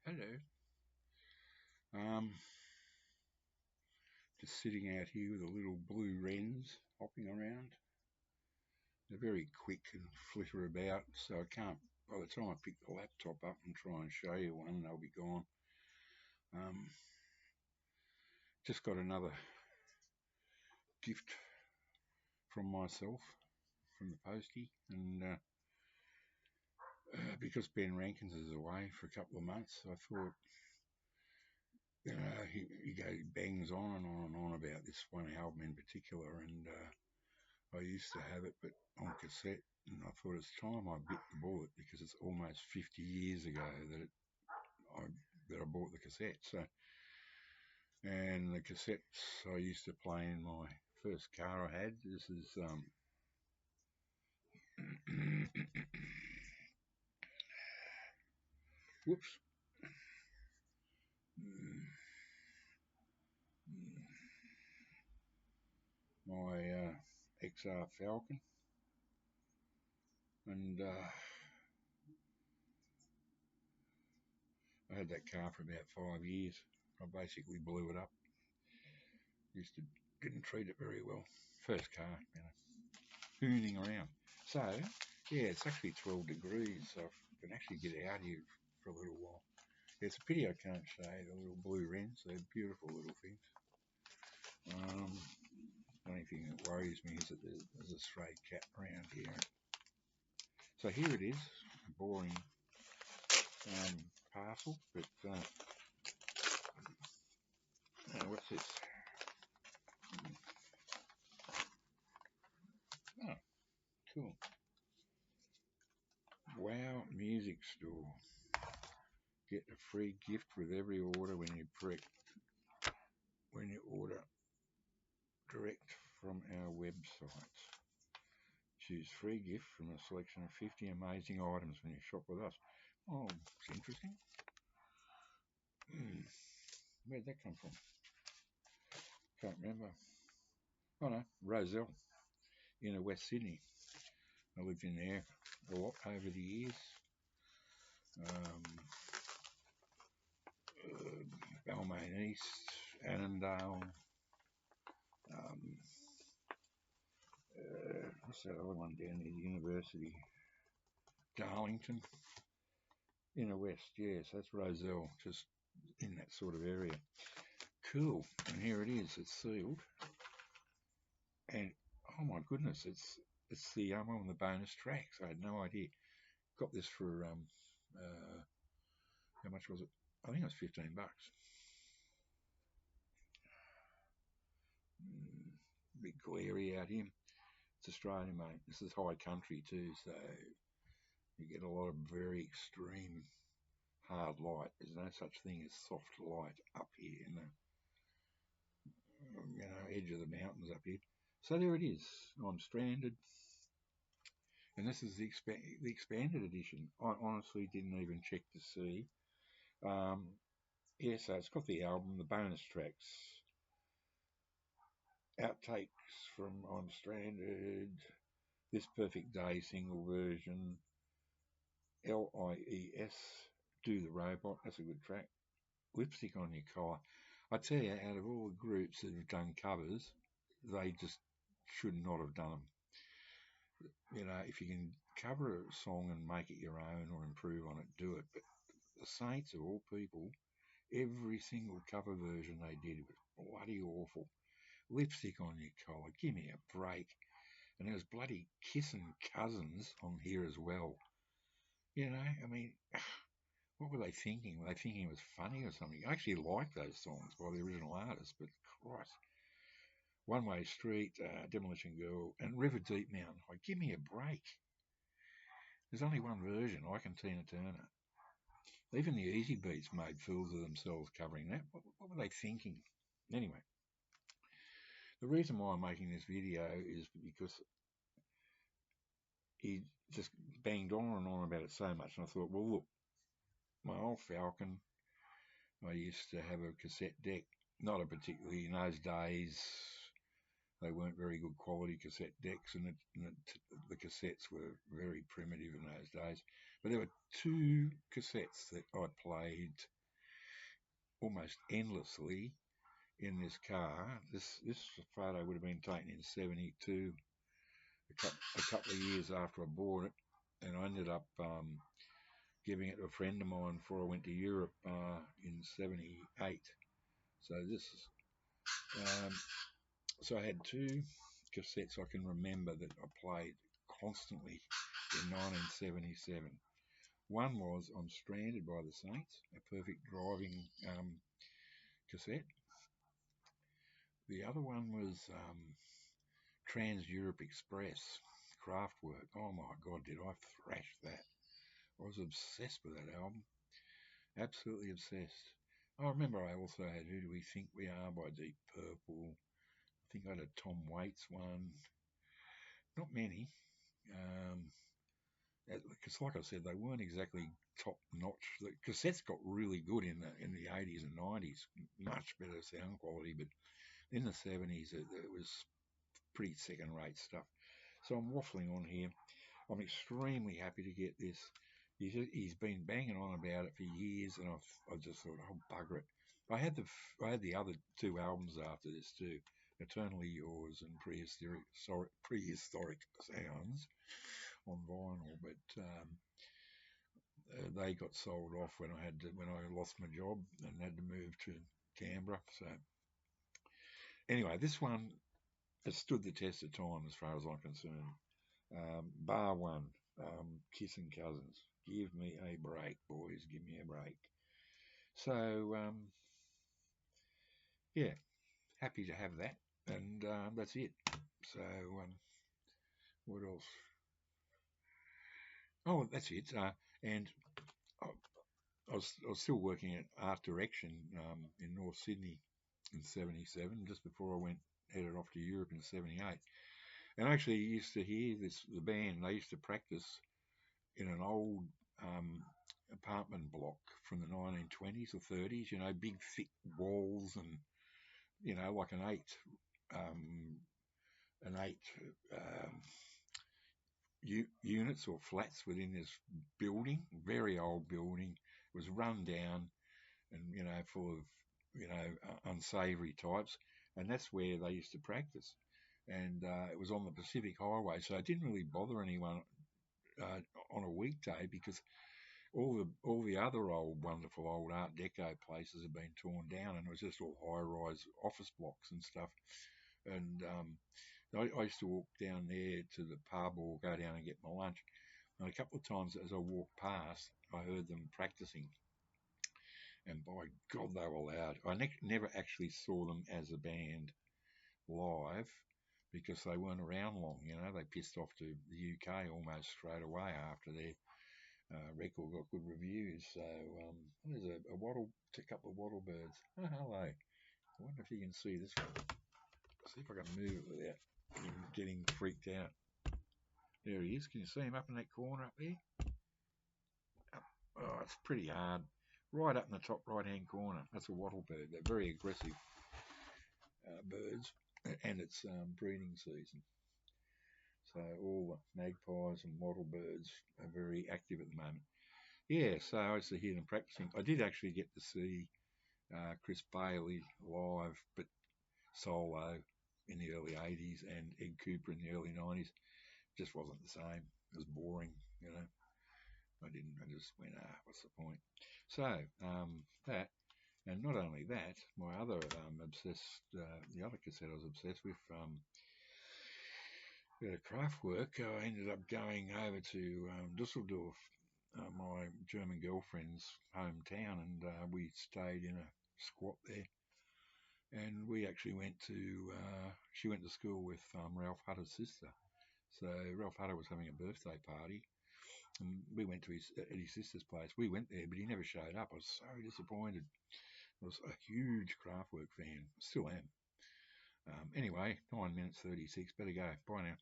Hello. Um, just sitting out here with a little blue wrens hopping around. They're very quick and flitter about, so I can't. By the time I pick the laptop up and try and show you one, they'll be gone. Um, just got another gift from myself from the postie, and because Ben Rankins is away for a couple of months, I thought he bangs on and on and on about this one album in particular, and I used to have it, but on cassette, and I thought it's time I bit the bullet because it's almost 50 years ago I that I bought the cassette. So, and the cassettes I used to play in my first car I had. This is whoops, my XR Falcon, and I had that car for about 5 years. I basically blew it up. Used to didn't treat it very well. First car, hooning around. So, yeah, it's actually 12 degrees, so I can actually get out here for a little while. It's a pity I can't show the little blue wrens. They're beautiful little things. The only thing that worries me is that there's a stray cat around here. So here it is, a boring parcel, but what's this? Oh, cool. Wow Music Store. Get a free gift with every order when you order direct from our website. Choose free gift from a selection of 50 amazing items when you shop with us. Oh, it's interesting. Where'd that come from? Can't remember. Oh no, Roselle, in West Sydney. I lived in there a lot over the years. Um, Balmain East, Annandale. What's that other one down near the university? Darlington, inner west. Yes, that's Roselle, just in that sort of area. Cool. And here it is. It's sealed, and oh my goodness, it's the one of the bonus tracks. I had no idea. Got this for how much was it? I think it was $15. Big glary out here. It's Australian, mate. This is high country too, so you get a lot of very extreme hard light. There's no such thing as soft light up here in the edge of the mountains up here. So there it is. I'm stranded, and this is the expanded edition. I honestly didn't even check to see. Um, yeah, so it's got the album, the bonus tracks, outtakes from I'm Stranded, This Perfect Day single version, LIES, Do the Robot, that's a good track. Lipstick on Your Collar. I tell you, out of all the groups that have done covers, they just should not have done them. You know, if you can cover a song and make it your own or improve on it, do it. But the Saints, of all people, every single cover version they did was bloody awful. Lipstick on Your Collar, give me a break. And there was bloody Kissing Cousins on here as well. You know, I mean, what were they thinking? Were they thinking it was funny or something? I actually like those songs by the original artist, but Christ. One Way Street, Demolition Girl, and River Deep Mountain. Like, give me a break. There's only one version, I and Tina Turner. Even the Easy Beats made fools of themselves covering that. What were they thinking? Anyway, the reason why I'm making this video is because he just banged on and on about it so much, and I thought, well, look, my old Falcon, I used to have a cassette deck. Not a particularly, in those days, they weren't very good quality cassette decks, and the cassettes were very primitive in those days. But there were two cassettes that I played almost endlessly in this car. This photo would have been taken in '72, a couple of years after I bought it, and I ended up giving it to a friend of mine before I went to Europe in '78. So this is um, so I had two cassettes I can remember that I played constantly in 1977. One was "I'm Stranded" by the Saints, a perfect driving cassette. The other one was Trans Europe Express, Kraftwerk. Oh my God, did I thrash that! I was obsessed with that album, absolutely obsessed. I remember I also had "Who Do We Think We Are" by Deep Purple. I think I had a Tom Waits one. Not many, because like I said, they weren't exactly top notch. The cassettes got really good in the 80s and 90s, much better sound quality, but in the 70s it was pretty second rate stuff. So I'm waffling on here. I'm extremely happy to get this. He's been banging on about it for years, and I just thought, oh bugger it. I had the other two albums after this too, "Eternally Yours" and "Prehistoric Sounds" on vinyl, but they got sold off when I lost my job and had to move to Canberra. So anyway, this one has stood the test of time as far as I'm concerned. Bar one, Kissing Cousins. Give me a break, boys. Give me a break. So, yeah, happy to have that. And that's it. So, what else? Oh, that's it. And I, I was still working at art direction in North Sydney in '77, just before I headed off to Europe in '78. And I actually used to hear the band. They used to practice in an old apartment block from the 1920s or 30s. Big thick walls and like an eight units or flats within this building, very old building. It was run down and full of unsavoury types, and that's where they used to practice. And it was on the Pacific Highway, so it didn't really bother anyone on a weekday because all the other wonderful old Art Deco places had been torn down, and it was just all high-rise office blocks and stuff. And I used to walk down there to the pub or go down and get my lunch. And a couple of times as I walked past, I heard them practicing, and by God, they were loud. I never actually saw them as a band live because they weren't around long. They pissed off to the UK almost straight away after their record got good reviews. So there's a couple of wattle birds. Oh, hello. I wonder if you can see this one. See if I can move it without him getting freaked out. There he is. Can you see him up in that corner up there? Oh, it's pretty hard. Right up in the top right-hand corner. That's a wattle bird. They're very aggressive birds, and it's breeding season. So all the magpies and wattle birds are very active at the moment. Yeah, so I used to hear them practicing. I did actually get to see Chris Bailey live, but solo in the early 80s and Ed Cooper in the early 90s. Just wasn't the same. It was boring, I just went, what's the point? So, that, and not only that, my other the other cassette I was obsessed with, Kraftwerk, I ended up going over to Dusseldorf, my German girlfriend's hometown, and we stayed in a squat there. And we actually she went to school with Ralph Hutter's sister. So Ralph Hutter was having a birthday party, and we went to at his sister's place. We went there, but he never showed up. I was so disappointed. I was a huge Kraftwerk fan, still am. Anyway, 9 minutes 36. Better go. Bye now.